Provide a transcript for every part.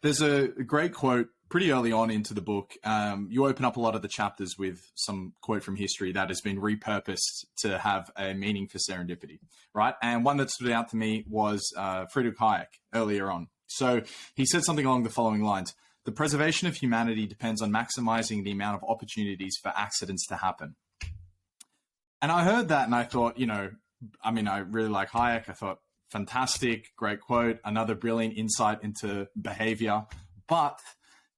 There's a great quote pretty early on into the book. You open up a lot of the chapters with some quote from history that has been repurposed to have a meaning for serendipity, right? And one that stood out to me was Friedrich Hayek earlier on. So he said something along the following lines: the preservation of humanity depends on maximizing the amount of opportunities for accidents to happen. And I heard that and I thought, I really like Hayek. I thought, fantastic, great quote, another brilliant insight into behavior. But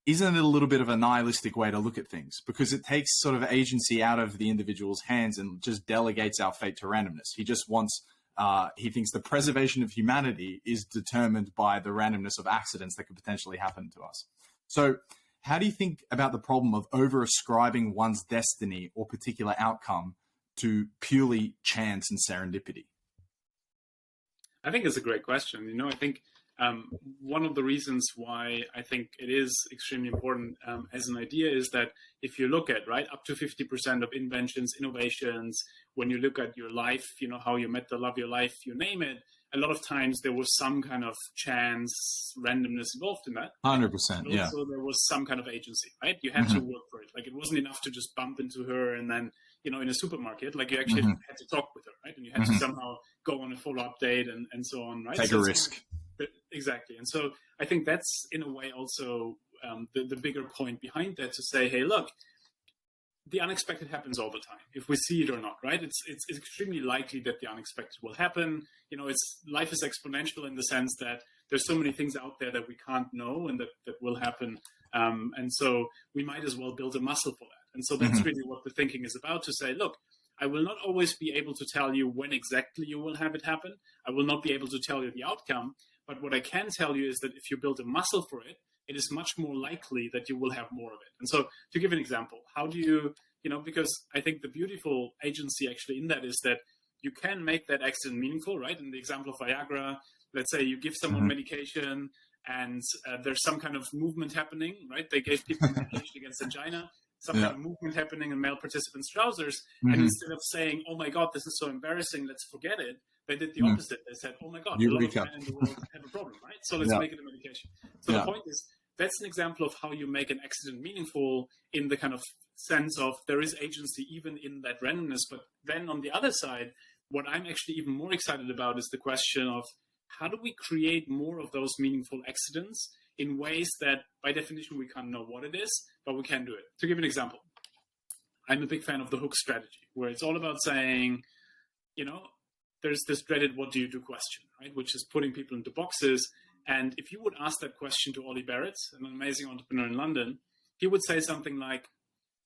isn't it a little bit of a nihilistic way to look at things? Because it takes sort of agency out of the individual's hands and just delegates our fate to randomness. He just wants, he thinks the preservation of humanity is determined by the randomness of accidents that could potentially happen to us. So how do you think about the problem of over-ascribing one's destiny or particular outcome to purely chance and serendipity? I think it's a great question. I think one of the reasons why I think it is extremely important as an idea is that if you look at, up to 50% of inventions, innovations, when you look at your life, how you met the love of your life, you name it, a lot of times there was some kind of chance, randomness involved in that. 100%, yeah. So there was some kind of agency, right? You had to work for it. Like, it wasn't enough to just bump into her and then, in a supermarket, like you actually had to talk with her, right? And you had to somehow go on a follow-up date and so on, right? Take a risk. Exactly. And so I think that's, in a way, also the bigger point behind that, to say, hey, look, the unexpected happens all the time, if we see it or not, right? It's extremely likely that the unexpected will happen. Life is exponential in the sense that there's so many things out there that we can't know and that will happen. And so we might as well build a muscle for that. And so that's really what the thinking is about, to say, look, I will not always be able to tell you when exactly you will have it happen. I will not be able to tell you the outcome. But what I can tell you is that if you build a muscle for it, it is much more likely that you will have more of it. And so, to give an example, how do you, because I think the beautiful agency actually in that is that you can make that accident meaningful, right? In the example of Viagra, let's say you give someone medication and there's some kind of movement happening, right? They gave people medication against angina, some kind of movement happening in male participants' trousers. And instead of saying, oh my God, this is so embarrassing, let's forget it, they did the opposite. They said, oh my God, a lot of men in the world have a problem, right? So let's make it a medication. So the point is, that's an example of how you make an accident meaningful, in the kind of sense of there is agency even in that randomness. But then on the other side, what I'm actually even more excited about is the question of, how do we create more of those meaningful accidents in ways that, by definition, we can't know what it is, but we can do it. To give an example, I'm a big fan of the hook strategy, where it's all about saying, there's this dreaded "what do you do" question, right? Which is putting people into boxes. And if you would ask that question to Ollie Barrett, an amazing entrepreneur in London, he would say something like,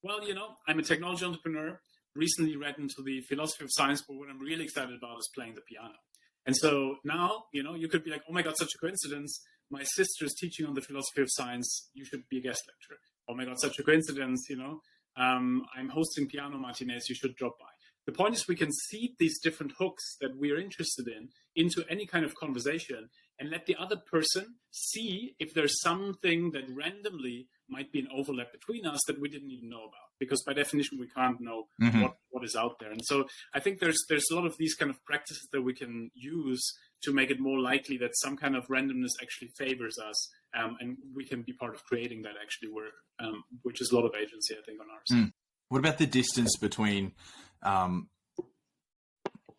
well, I'm a technology entrepreneur, recently read into the philosophy of science, but what I'm really excited about is playing the piano. And so now, you could be like, oh my God, such a coincidence. My sister is teaching on the philosophy of science. You should be a guest lecturer. Oh my God, such a coincidence, I'm hosting piano matinees. You should drop by. The point is, we can seed these different hooks that we're interested in into any kind of conversation and let the other person see if there's something that randomly might be an overlap between us that we didn't even know about. Because by definition, we can't know what is out there. And so I think there's a lot of these kind of practices that we can use to make it more likely that some kind of randomness actually favors us. And we can be part of creating that actually, which is a lot of agency, I think, on our side. What about the distance between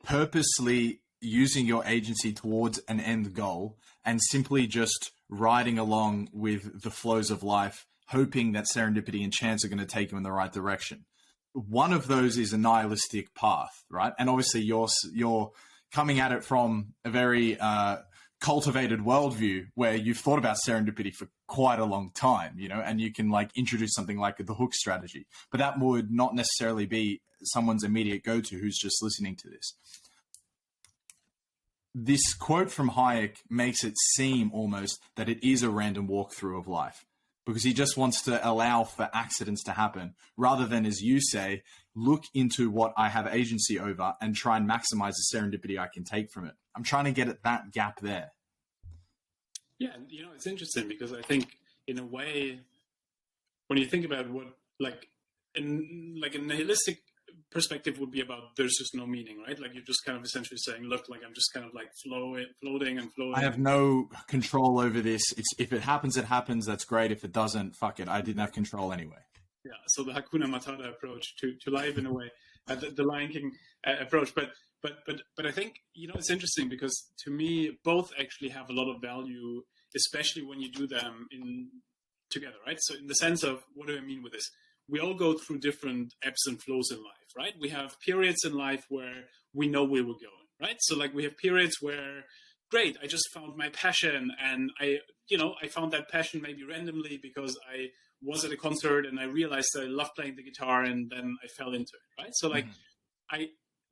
purposely using your agency towards an end goal and simply just riding along with the flows of life, hoping that serendipity and chance are going to take you in the right direction? One of those is a nihilistic path, right? And obviously you're coming at it from a very cultivated worldview where you've thought about serendipity for quite a long time, and you can introduce something like the hook strategy, but that would not necessarily be someone's immediate go-to who's just listening to this. This quote from Hayek makes it seem almost that it is a random walkthrough of life, because he just wants to allow for accidents to happen rather than, as you say, look into what I have agency over and try and maximize the serendipity I can take from it. I'm trying to get at that gap there. Yeah, it's interesting because I think, in a way, when you think about what, in a nihilistic perspective would be about there's just no meaning, right? Like you're just kind of essentially saying, look, like I'm just kind of like floating and floating. I have no control over this. If it happens, it happens. That's great. If it doesn't, fuck it. I didn't have control anyway. Yeah, so the Hakuna Matata approach to life in a way, the Lion King approach. But I think, it's interesting because to me, both actually have a lot of value, especially when you do them together, right? So in the sense of, what do I mean with this? We all go through different ebbs and flows in life, right? We have periods in life where we know where we're going, right? So like we have periods where, great, I just found my passion, and I found that passion maybe randomly because I was at a concert and I realized that I love playing the guitar, and then I fell into it, right? So like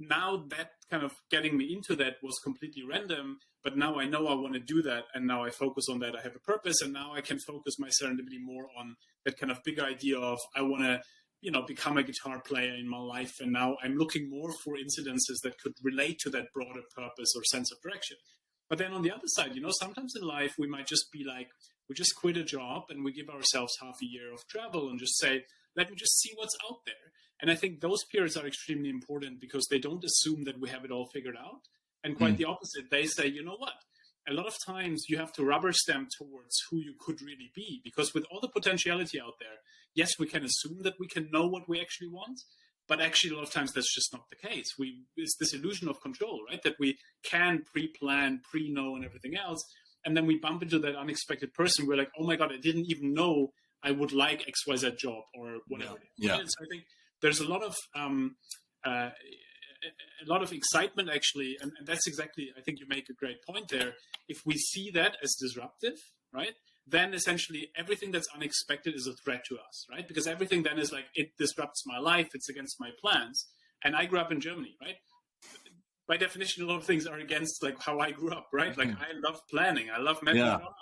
now that kind of getting me into that was completely random, but now I know I want to do that, and now I focus on that. I have a purpose, and now I can focus my serendipity more on that kind of bigger idea of I want to, become a guitar player in my life, and now I'm looking more for incidences that could relate to that broader purpose or sense of direction. But then on the other side, sometimes in life we might just be like, we just quit a job and we give ourselves half a year of travel and just say, let me just see what's out there. And I think those periods are extremely important because they don't assume that we have it all figured out. And quite the opposite. They say, you know what? A lot of times you have to rubber stamp towards who you could really be, because with all the potentiality out there, yes, we can assume that we can know what we actually want, but actually a lot of times that's just not the case. It's this illusion of control, right? That we can pre-plan, pre-know and everything else. And then we bump into that unexpected person. We're like, oh my God, I didn't even know I would like XYZ job or whatever. Yeah. So I think there's a lot of excitement actually, and that's exactly, I think you make a great point there. If we see that as disruptive, right, then essentially everything that's unexpected is a threat to us, right? Because everything then is like, it disrupts my life, it's against my plans. And I grew up in Germany, right? By definition, a lot of things are against like how I grew up, right? Like I love planning, I love mapping it all out.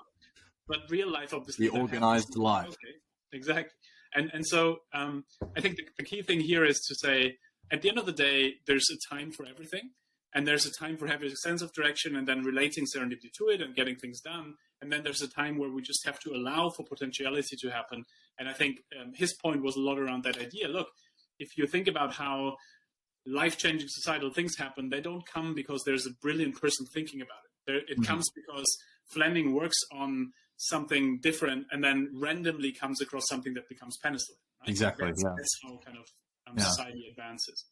But real life, obviously, the organized life. Okay, exactly. And so I think the key thing here is to say, at the end of the day, there's a time for everything, and there's a time for having a sense of direction and then relating serendipity to it and getting things done. And then there's a time where we just have to allow for potentiality to happen. And I think his point was a lot around that idea. Look, if you think about how life-changing societal things happen, they don't come because there's a brilliant person thinking about it. It comes because Fleming works on something different and then randomly comes across something that becomes penicillin. Right? Exactly. That's how kind of society advances.